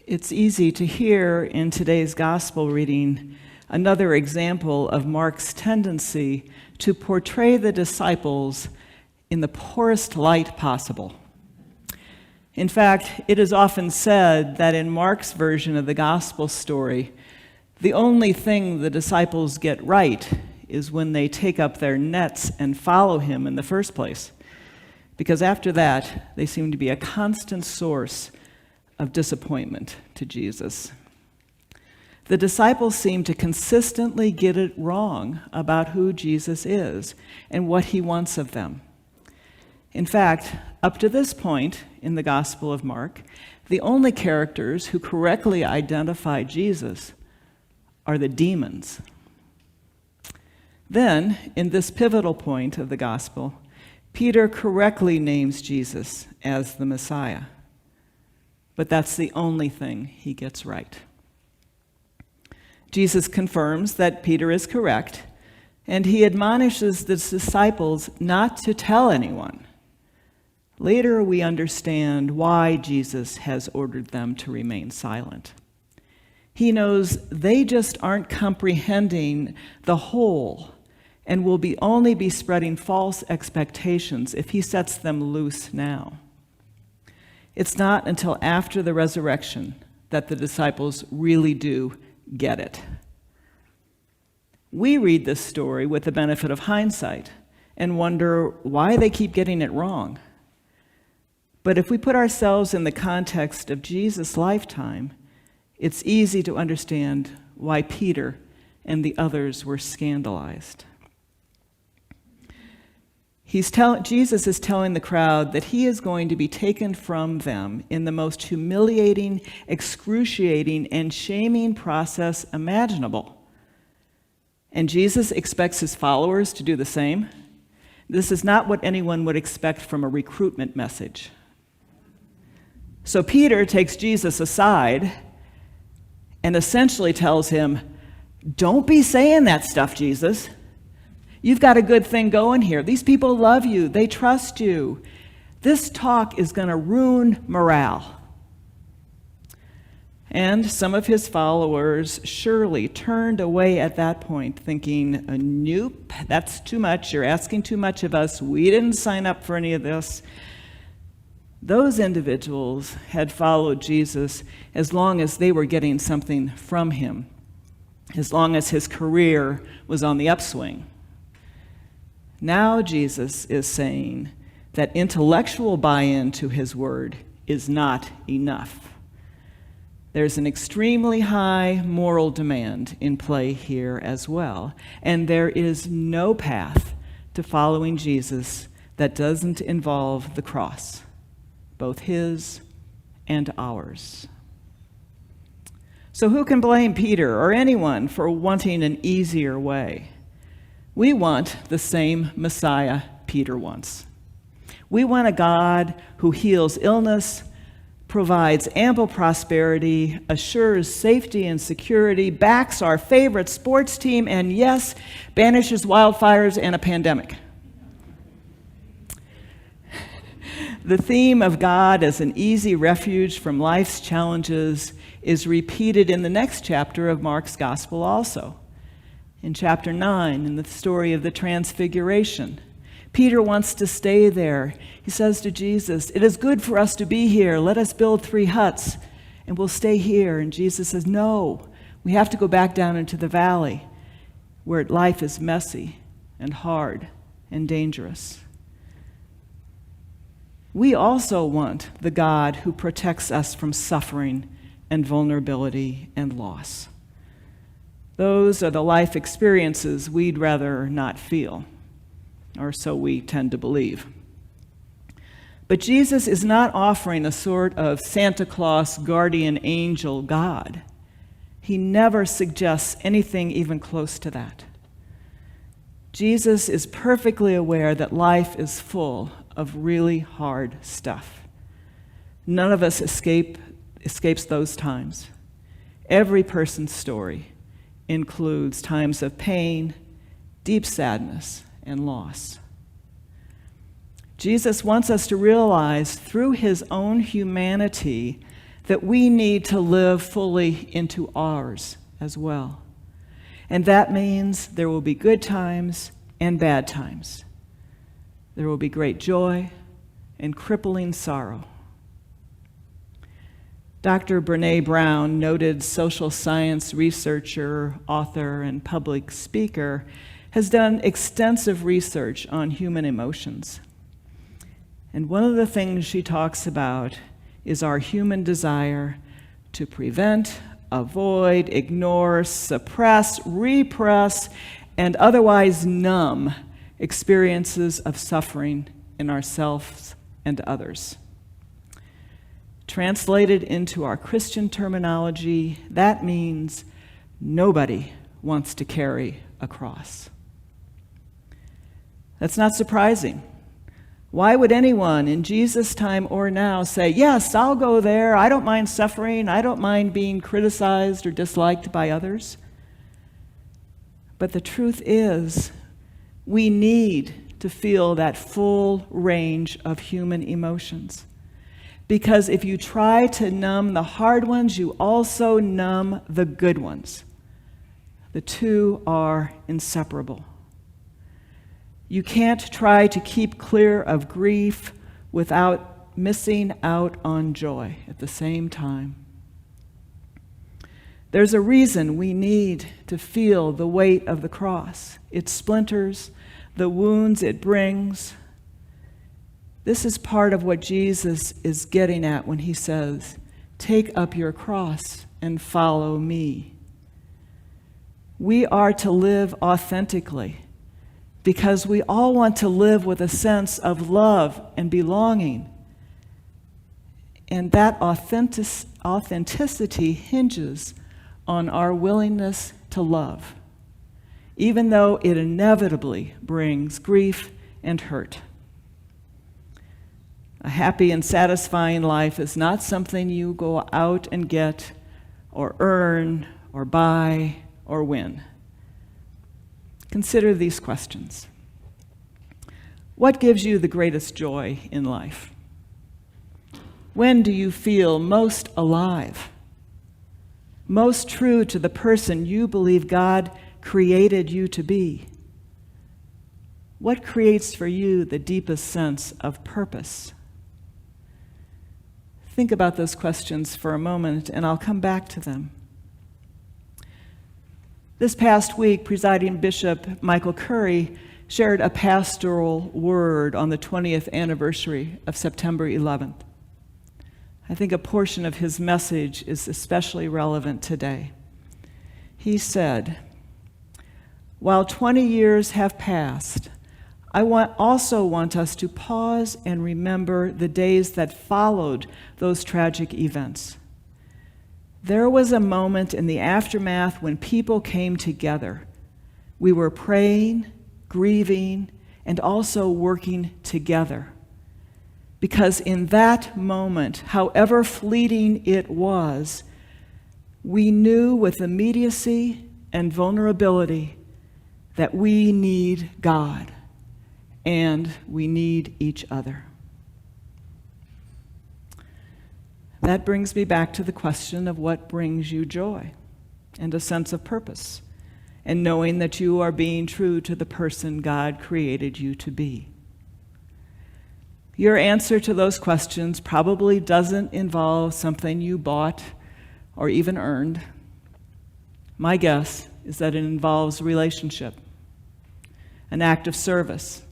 It's easy to hear in today's gospel reading another example of Mark's tendency to portray the disciples in the poorest light possible. In fact, it is often said that in Mark's version of the gospel story, the only thing the disciples get right is when they take up their nets and follow him in the first place, because after that, they seem to be a constant source of disappointment to Jesus. The disciples seem to consistently get it wrong about who Jesus is and what he wants of them. In fact, up to this point in the Gospel of Mark, the only characters who correctly identify Jesus are the demons. Then, in this pivotal point of the Gospel, Peter correctly names Jesus as the Messiah. But that's the only thing he gets right. Jesus confirms that Peter is correct, and he admonishes the disciples not to tell anyone. Later, we understand why Jesus has ordered them to remain silent. He knows they just aren't comprehending the whole and will only be spreading false expectations if he sets them loose now. It's not until after the resurrection that the disciples really do get it. We read this story with the benefit of hindsight and wonder why they keep getting it wrong. But if we put ourselves in the context of Jesus' lifetime, it's easy to understand why Peter and the others were scandalized. Jesus is telling the crowd that he is going to be taken from them in the most humiliating, excruciating, and shaming process imaginable. And Jesus expects his followers to do the same. This is not what anyone would expect from a recruitment message. So Peter takes Jesus aside and essentially tells him, "Don't be saying that stuff, Jesus. You've got a good thing going here. These people love you. They trust you. This talk is going to ruin morale." And some of his followers surely turned away at that point, thinking, "Nope, that's too much. You're asking too much of us. We didn't sign up for any of this." Those individuals had followed Jesus as long as they were getting something from him, as long as his career was on the upswing. Now Jesus is saying that intellectual buy-in to his word is not enough. There's an extremely high moral demand in play here as well, and there is no path to following Jesus that doesn't involve the cross, both his and ours. So who can blame Peter or anyone for wanting an easier way? We want the same Messiah Peter wants. We want a God who heals illness, provides ample prosperity, assures safety and security, backs our favorite sports team, and yes, banishes wildfires and a pandemic. The theme of God as an easy refuge from life's challenges is repeated in the next chapter of Mark's Gospel also. In chapter 9, in the story of the Transfiguration, Peter wants to stay there. He says to Jesus, "It is good for us to be here. Let us build 3 huts, and we'll stay here." And Jesus says, "No, we have to go back down into the valley where life is messy and hard and dangerous." We also want the God who protects us from suffering and vulnerability and loss. Those are the life experiences we'd rather not feel, or so we tend to believe. But Jesus is not offering a sort of Santa Claus guardian angel God. He never suggests anything even close to that. Jesus is perfectly aware that life is full of really hard stuff. None of us escapes those times. Every person's story includes times of pain, deep sadness, and loss. Jesus wants us to realize through his own humanity that we need to live fully into ours as well. And that means there will be good times and bad times. There will be great joy and crippling sorrow. Dr. Brené Brown, noted social science researcher, author, and public speaker, has done extensive research on human emotions. And one of the things she talks about is our human desire to prevent, avoid, ignore, suppress, repress, and otherwise numb experiences of suffering in ourselves and others. Translated into our Christian terminology, that means nobody wants to carry a cross. That's not surprising. Why would anyone in Jesus' time or now say, yes, I'll go there, I don't mind suffering, I don't mind being criticized or disliked by others? But the truth is, we need to feel that full range of human emotions. Because if you try to numb the hard ones, you also numb the good ones. The two are inseparable. You can't try to keep clear of grief without missing out on joy at the same time. There's a reason we need to feel the weight of the cross, its splinters, the wounds it brings. This is part of what Jesus is getting at when he says, "Take up your cross and follow me." We are to live authentically because we all want to live with a sense of love and belonging. And that authenticity hinges on our willingness to love, even though it inevitably brings grief and hurt. A happy and satisfying life is not something you go out and get or earn or buy or win. Consider these questions. What gives you the greatest joy in life? When do you feel most alive? Most true to the person you believe God created you to be? What creates for you the deepest sense of purpose? Think about those questions for a moment, and I'll come back to them. This past week, Presiding Bishop Michael Curry shared a pastoral word on the 20th anniversary of September 11th. I think a portion of his message is especially relevant today. He said, "While 20 years have passed, I also want us to pause and remember the days that followed those tragic events. There was a moment in the aftermath when people came together. We were praying, grieving, and also working together. Because in that moment, however fleeting it was, we knew with immediacy and vulnerability that we need God and we need each other." That brings me back to the question of what brings you joy and a sense of purpose, and knowing that you are being true to the person God created you to be. Your answer to those questions probably doesn't involve something you bought or even earned. My guess is that it involves relationship, an act of service,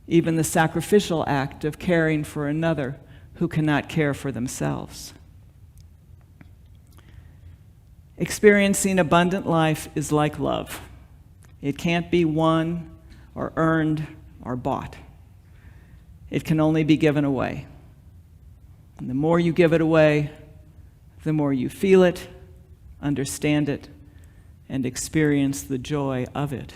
even the sacrificial act of caring for another who cannot care for themselves. Experiencing abundant life is like love. It can't be won or earned or bought. It can only be given away. And the more you give it away, the more you feel it, understand it, and experience the joy of it.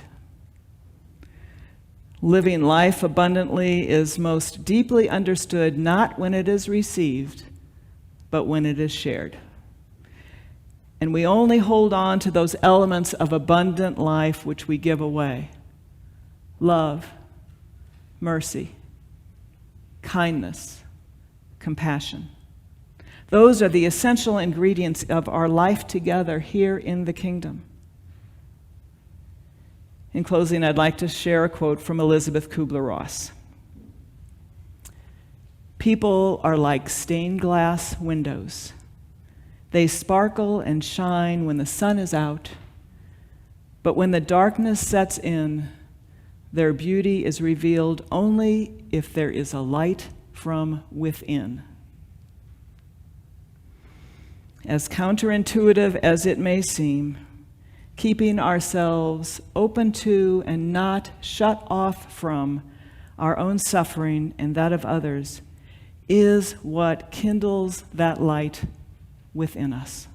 Living life abundantly is most deeply understood not when it is received, but when it is shared. And we only hold on to those elements of abundant life which we give away: love, mercy, kindness, compassion. Those are the essential ingredients of our life together here in the kingdom. In closing, I'd like to share a quote from Elizabeth Kubler-Ross. People are like stained glass windows. They sparkle and shine when the sun is out, but when the darkness sets in, their beauty is revealed only if there is a light from within. As counterintuitive as it may seem, keeping ourselves open to and not shut off from our own suffering and that of others is what kindles that light within us.